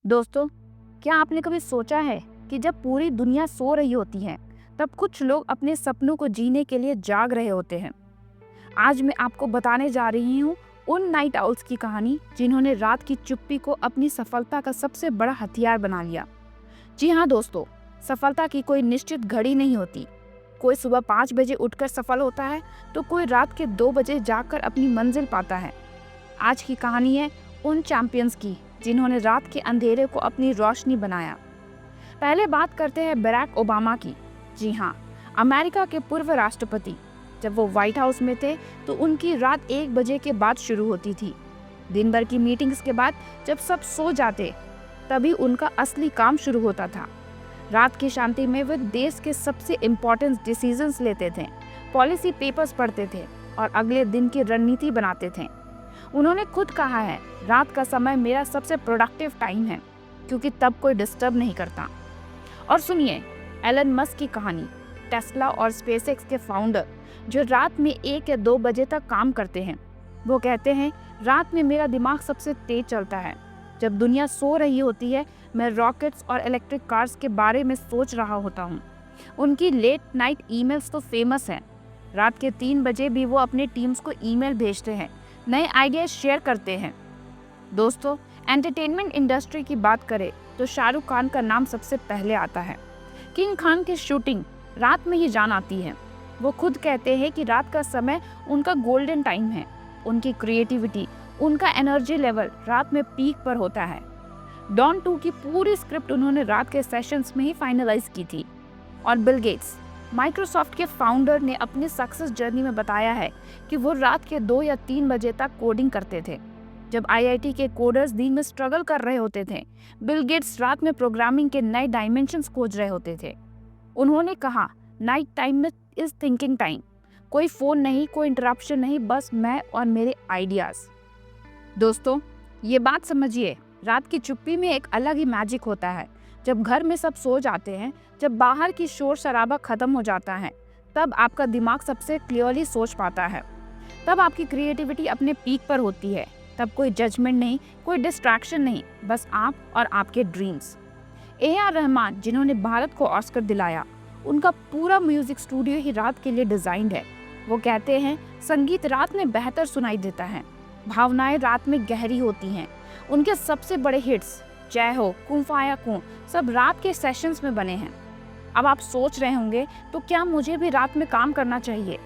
दोस्तों, क्या आपने कभी सोचा है कि जब पूरी दुनिया सो रही होती है, तब कुछ लोग अपने सपनों को जीने के लिए जाग रहे होते हैं। आज मैं आपको बताने जा रही हूँ उन नाइट आउल्स की कहानी जिन्होंने रात की चुप्पी को अपनी सफलता का सबसे बड़ा हथियार बना लिया। जी हाँ दोस्तों, सफलता की कोई निश्चित घड़ी नहीं होती। कोई सुबह 5 बजे उठकर सफल होता है, तो कोई रात के 2 बजे जाकर अपनी मंजिल पाता है। आज की कहानी है उन चैंपियंस की जिन्होंने रात के अंधेरे को अपनी रोशनी बनाया। पहले बात करते हैं बराक ओबामा की। जी हाँ, अमेरिका के पूर्व राष्ट्रपति। जब वो व्हाइट हाउस में थे तो उनकी रात 1 बजे के बाद शुरू होती थी। दिन भर की मीटिंग्स के बाद जब सब सो जाते, तभी उनका असली काम शुरू होता था। रात की शांति में वे देश के सबसे इम्पोर्टेंट डिसीजंस लेते थे, पॉलिसी पेपर्स पढ़ते थे और अगले दिन की रणनीति बनाते थे। उन्होंने खुद कहा है, रात का समय मेरा सबसे प्रोडक्टिव टाइम है क्योंकि तब कोई डिस्टर्ब नहीं करता। और सुनिए एलन मस्क की कहानी, टेस्ला और स्पेसएक्स के फाउंडर जो रात में 1 या 2 बजे तक काम करते हैं। वो कहते हैं, रात में मेरा दिमाग सबसे तेज चलता है। जब दुनिया सो रही होती है, मैं रॉकेट्स और इलेक्ट्रिक कार्स के बारे में सोच रहा होता हूँ। उनकी लेट नाइट ईमेल्स तो फेमस हैं। रात के 3 बजे भी वो अपने टीम्स को ईमेल भेजते हैं, नए आइडियाज शेयर करते हैं। दोस्तों, एंटरटेनमेंट इंडस्ट्री की बात करें तो शाहरुख खान का नाम सबसे पहले आता है। किंग खान की शूटिंग रात में ही जान आती है। वो खुद कहते हैं कि रात का समय उनका गोल्डन टाइम है। उनकी क्रिएटिविटी, उनका एनर्जी लेवल रात में पीक पर होता है। डॉन 2 की पूरी स्क्रिप्ट उन्होंने रात के सेशंस में ही फाइनलाइज की थी। और बिल गेट्स, माइक्रोसॉफ्ट के फाउंडर, ने अपनी सक्सेस जर्नी में बताया है कि वो रात के 2 या 3 बजे तक कोडिंग करते थे। जब आईआईटी के कोडर्स दिन में स्ट्रगल कर रहे होते थे, बिल गेट्स रात में प्रोग्रामिंग के नए डायमेंशंस खोज रहे होते थे। उन्होंने कहा, नाइट टाइम में इज थिंकिंग टाइम। कोई फोन नहीं, कोई इंटरप्शन नहीं, बस मैं और मेरे आइडियाज। दोस्तों, ये बात समझिए, रात की चुप्पी में एक अलग ही मैजिक होता है। जब घर में सब सो जाते हैं, जब बाहर की शोर शराबा खत्म हो जाता है, तब आपका दिमाग सबसे क्लियरली सोच पाता है। तब आपकी क्रिएटिविटी अपने पीक पर होती है। तब कोई जजमेंट नहीं, कोई डिस्ट्रैक्शन नहीं, बस आप और आपके ड्रीम्स। AR रहमान, जिन्होंने भारत को ऑस्कर दिलाया, उनका पूरा म्यूजिक स्टूडियो ही रात के लिए डिजाइंड है। वो कहते हैं, संगीत रात में बेहतर सुनाई देता है, भावनाएं रात में गहरी होती हैं। उनके सबसे बड़े हिट्स जय हो, कुम फाया कुम, सब रात के सेशंस में बने हैं। अब आप सोच रहे होंगे, तो क्या मुझे भी रात में काम करना चाहिए?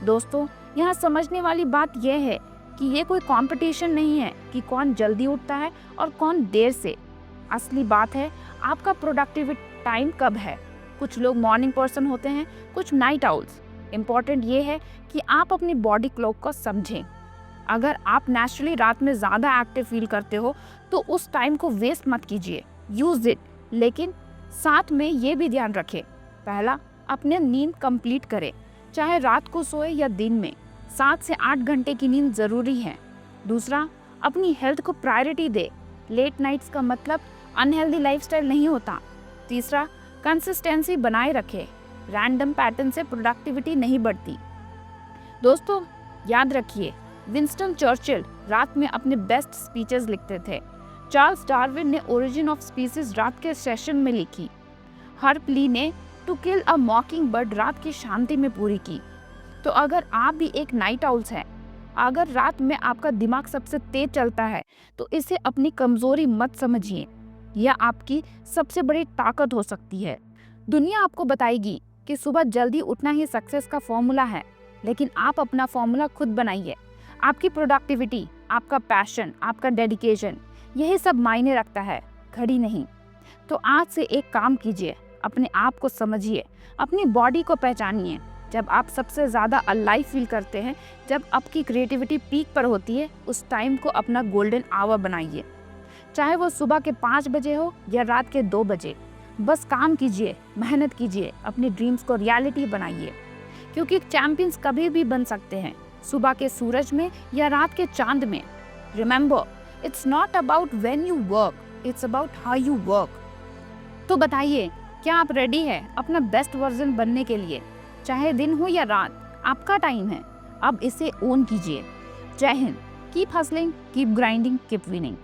दोस्तों, यहाँ समझने वाली बात यह है कि ये कोई कंपटीशन नहीं है कि कौन जल्दी उठता है और कौन देर से। असली बात है आपका प्रोडक्टिविटी टाइम कब है। कुछ लोग मॉर्निंग पर्सन होते हैं, कुछ नाइट आउल्स। इम्पॉर्टेंट ये है कि आप अपनी बॉडी क्लॉक को समझें। अगर आप नेचुरली रात में ज़्यादा एक्टिव फील करते हो, तो उस टाइम को वेस्ट मत कीजिए, यूज़ इट। लेकिन साथ में ये भी ध्यान रखें, पहला, अपने नींद कंप्लीट करें, चाहे रात को सोए या दिन में। 7 से 8 घंटे की नींद ज़रूरी है। दूसरा, अपनी हेल्थ को प्रायोरिटी दे। लेट नाइट्स का मतलब अनहेल्दी लाइफस्टाइल नहीं होता। तीसरा, कंसिस्टेंसी बनाए रखें। रैंडम पैटर्न से प्रोडक्टिविटी नहीं बढ़ती। दोस्तों, याद रखिए, विंस्टन चर्चिल रात में अपने बेस्ट स्पीचेस लिखते थे। चार्ल्स डार्विन ने ओरिजिन ऑफ स्पीसीज रात के सेशन में लिखी। हर्प ली ने टू किल अ मॉकिंग बर्ड रात की शांति में पूरी की। तो अगर आप भी एक नाइट आउल्स हैं, अगर रात में आपका दिमाग सबसे तेज चलता है, तो इसे अपनी कमजोरी मत समझिए, यह आपकी सबसे बड़ी ताकत हो सकती है। दुनिया आपको बताएगी कि सुबह जल्दी उठना ही सक्सेस का फॉर्मूला है, लेकिन आप अपना फॉर्मूला खुद बनाइए। आपकी प्रोडक्टिविटी, आपका पैशन, आपका डेडिकेशन, यही सब मायने रखता है, घड़ी नहीं। तो आज से एक काम कीजिए, अपने आप को समझिए, अपनी बॉडी को पहचानिए। जब आप सबसे ज़्यादा अलाइव फील करते हैं, जब आपकी क्रिएटिविटी पीक पर होती है, उस टाइम को अपना गोल्डन आवर बनाइए। चाहे वो सुबह के 5 बजे हो या रात के 2 बजे, बस काम कीजिए, मेहनत कीजिए, अपने ड्रीम्स को रियलिटी बनाइए। क्योंकि चैंपियंस कभी भी बन सकते हैं, सुबह के सूरज में या रात के चांद में। Remember, it's not about when you work, it's about how you work. तो बताइए, क्या आप रेडी है अपना बेस्ट वर्जन बनने के लिए? चाहे दिन हो या रात, आपका टाइम है, अब इसे ओन कीजिए। जय Hind. Keep hustling, keep grinding, keep winning.